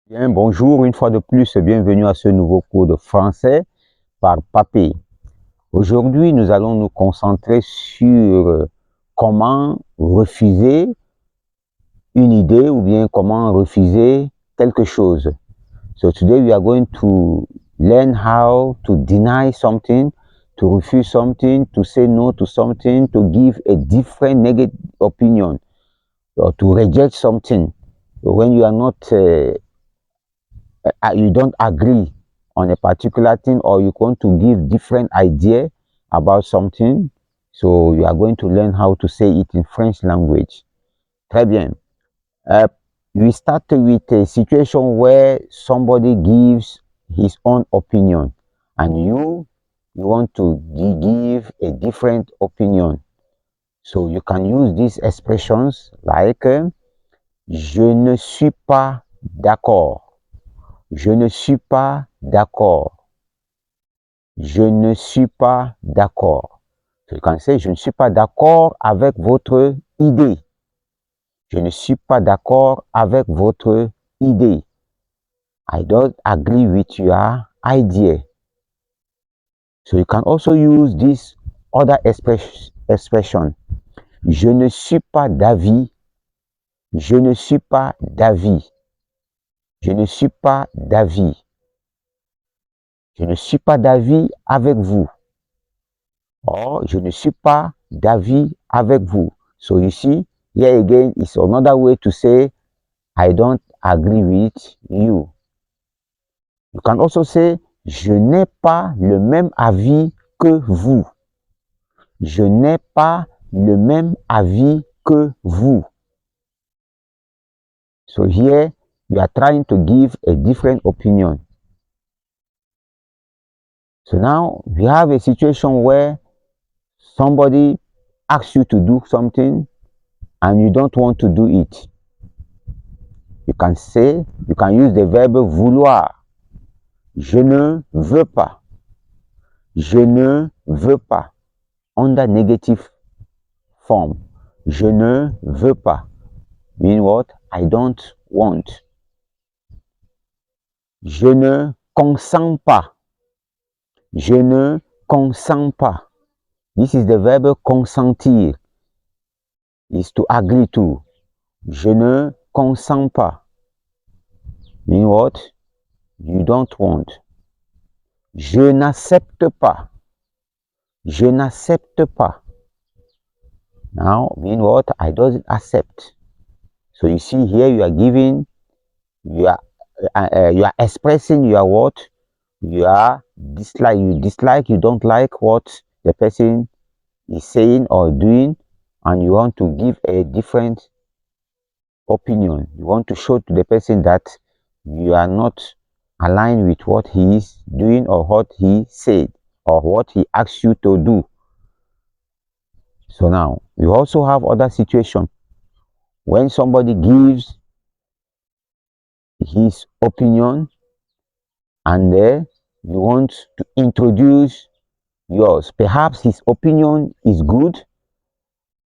Bien, bonjour, une fois de plus, bienvenue à ce nouveau cours de français par Papy. Aujourd'hui, nous allons nous concentrer sur comment refuser une idée ou bien comment refuser quelque chose. So today we are going to learn how to deny something, to refuse something, to say no to something, to give a different negative opinion, or to reject something. So when you are not you don't agree on a particular thing, or you want to give different idea about something, so you are going to learn how to say it in French language. Très bien. We start with a situation where somebody gives his own opinion and you want to give a different opinion. So you can use these expressions like je ne suis pas d'accord. Je ne suis pas d'accord. Je ne suis pas d'accord. So you can say, je ne suis pas d'accord avec votre idée. Je ne suis pas d'accord avec votre idée. I don't agree with your idea. So you can also use this other expression. Je ne suis pas d'avis. Je ne suis pas d'avis. Je ne suis pas d'avis. Je ne suis pas d'avis avec vous. Or, je ne suis pas d'avis avec vous. So you see, here again is another way to say, I don't agree with you. You can also say, je n'ai pas le même avis que vous. Je n'ai pas le même avis que vous. So here, you are trying to give a different opinion. So now, we have a situation where somebody asks you to do something and you don't want to do it. You can use the verb vouloir. Je ne veux pas. Je ne veux pas. Under negative form. Je ne veux pas. Mean what? I don't want. Je ne consens pas. Je ne consens pas. This is the verb consentir. Is to agree to. Je ne consens pas. Mean what? You don't want. Je n'accepte pas. Je n'accepte pas. Now, mean what? I don't accept. So you see here, you are expressing your what? You dislike, you don't like what the person is saying or doing, and you want to give a different opinion. You want to show to the person that you are not aligned with what he is doing or what he said or what he asks you to do. So now, we also have other situations when somebody gives his opinion and you want to introduce yours. Perhaps his opinion is good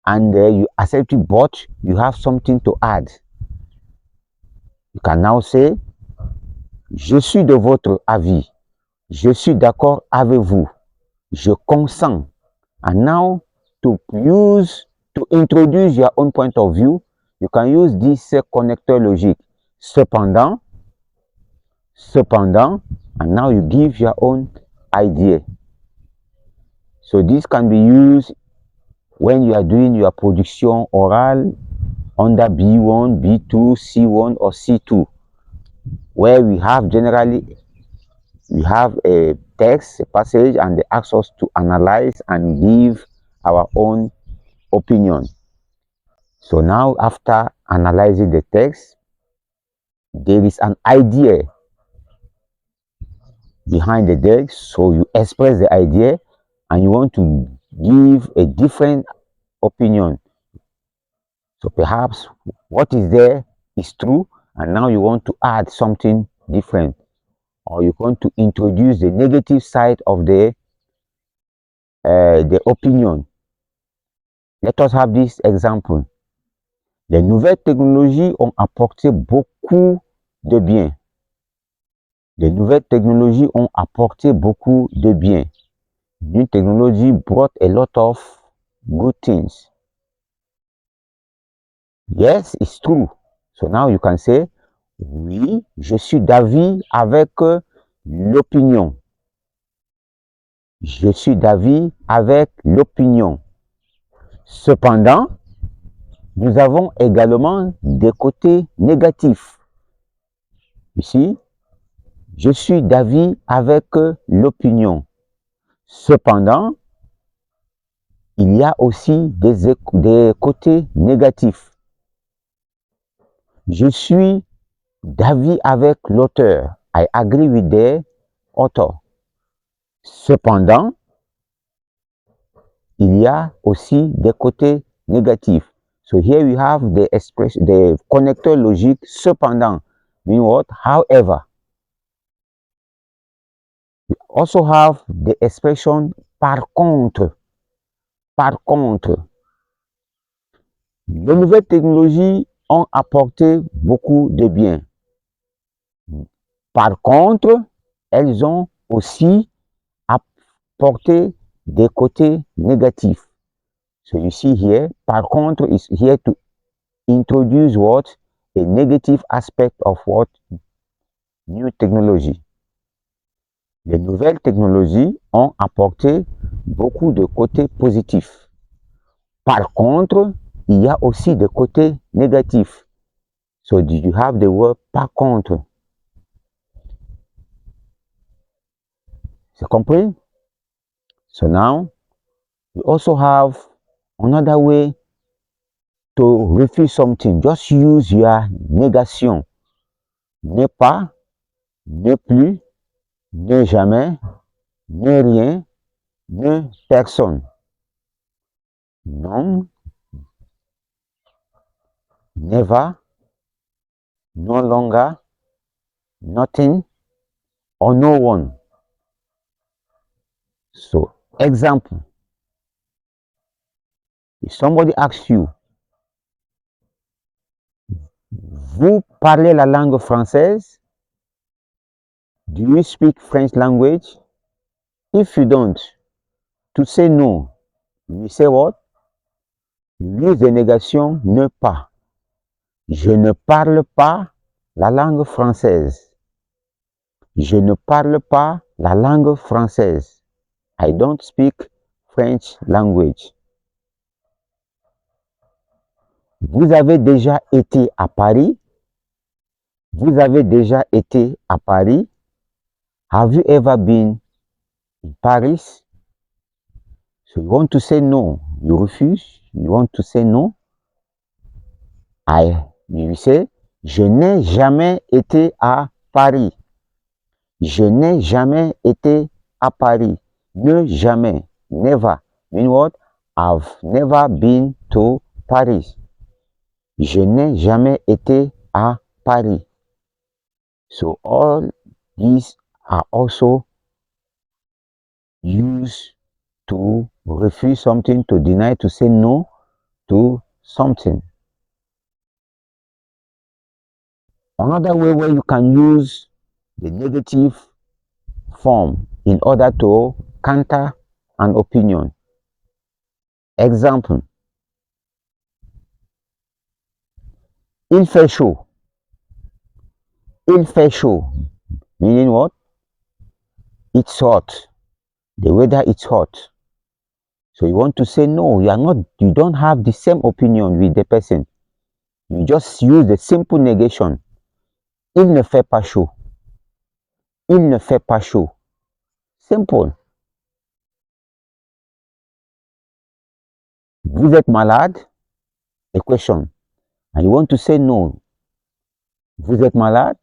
and you accept it, but you have something to add. You can now say, je suis de votre avis. Je suis d'accord avec vous. Je consens. And now, to introduce your own point of view, you can use this connecteur logique. Cependant, and now you give your own idea. So this can be used when you are doing your production oral under B1, B2, C1, or C2, where we have a text, a passage, and they ask us to analyze and give our own opinion. So now, after analyzing the text, there is an idea behind the text. So you express the idea and you want to give a different opinion. So perhaps what is there is true, and now you want to add something different, or you want to introduce the negative side of the opinion. Let us have this example. Les nouvelles technologies ont apporté beaucoup de bien. Les nouvelles technologies ont apporté beaucoup de bien. New technology brought a lot of good things. Yes, it's true. So now you can say, oui, je suis d'avis avec l'opinion. Je suis d'avis avec l'opinion. Cependant, nous avons également des côtés négatifs. Ici, je suis d'avis avec l'opinion. Cependant, il y a aussi des côtés négatifs. Je suis d'avis avec l'auteur. I agree with the author. Cependant, il y a aussi des côtés négatifs. So here we have the connecteur logique cependant. Mean what? However. We also have the expression par contre. Par contre. Les nouvelles technologies ont apporté beaucoup de bien. Par contre, elles ont aussi apporté des côtés négatifs. So you see here, par contre is here to introduce what? A negative aspect of what? New technology. Les nouvelles technologies ont apporté beaucoup de côtés positifs. Par contre, il y a aussi des côtés négatifs. So do you have the word par contre? C'est compris? So now, we also have another way to refuse something. Just use your négation. Ne pas, ne plus, ne jamais, ne rien, ne personne. Non, never, no longer, nothing, or no one. So, example. If somebody asks you, vous parlez la langue française? Do you speak French language? If you don't, to say no, you say what? Use the négation ne pas. Je ne parle pas la langue française. Je ne parle pas la langue française. I don't speak French language. Vous avez déjà été à Paris? Vous avez déjà été à Paris? Have you ever been in Paris? So you want to say no, you refuse. You want to say no. You say, je n'ai jamais été à Paris. Je n'ai jamais été à Paris. Ne jamais. Never. Mean what? I've never been to Paris. Je n'ai jamais été à Paris. So all these are also used to refuse something, to deny, to say no to something. Another way where you can use the negative form in order to counter an opinion. Example. Il fait chaud. Il fait chaud. Meaning what? It's hot. The weather is hot. So you want to say no, you don't have the same opinion with the person. You just use the simple negation. Il ne fait pas chaud. Il ne fait pas chaud. Simple. Vous êtes malade? A question. And you want to say no. Vous êtes malade?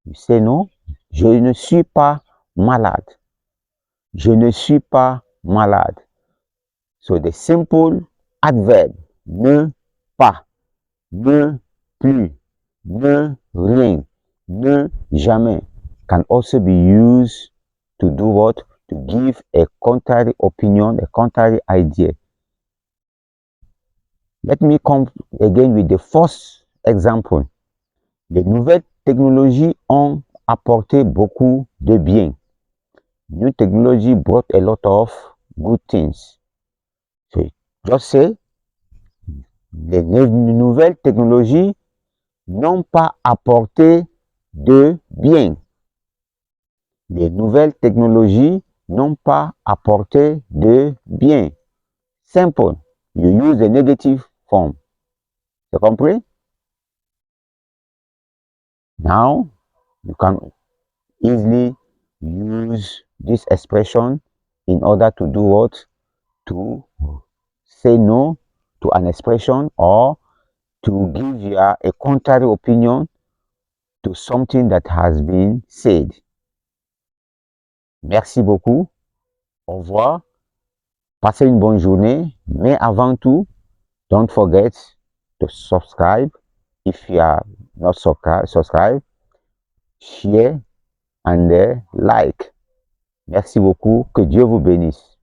You say no. Je ne suis pas malade. Je ne suis pas malade. So the simple adverb, ne pas, ne plus, ne rien, ne jamais, can also be used to do what? To give a contrary opinion, a contrary idea. Let me come again with the first example. Les nouvelles technologies ont apporté beaucoup de bien. New technology brought a lot of good things. So, just say, les nouvelles technologies n'ont pas apporté de bien. Les nouvelles technologies n'ont pas apporté de bien. Simple. You use the negative form. You compris? Now, you can easily use this expression in order to do what? To say no to an expression or to give you a contrary opinion to something that has been said. Merci beaucoup. Au revoir. Passez une bonne journée. Mais avant tout, don't forget to subscribe if you are not subscribed. Share and like. Merci beaucoup. Que Dieu vous bénisse.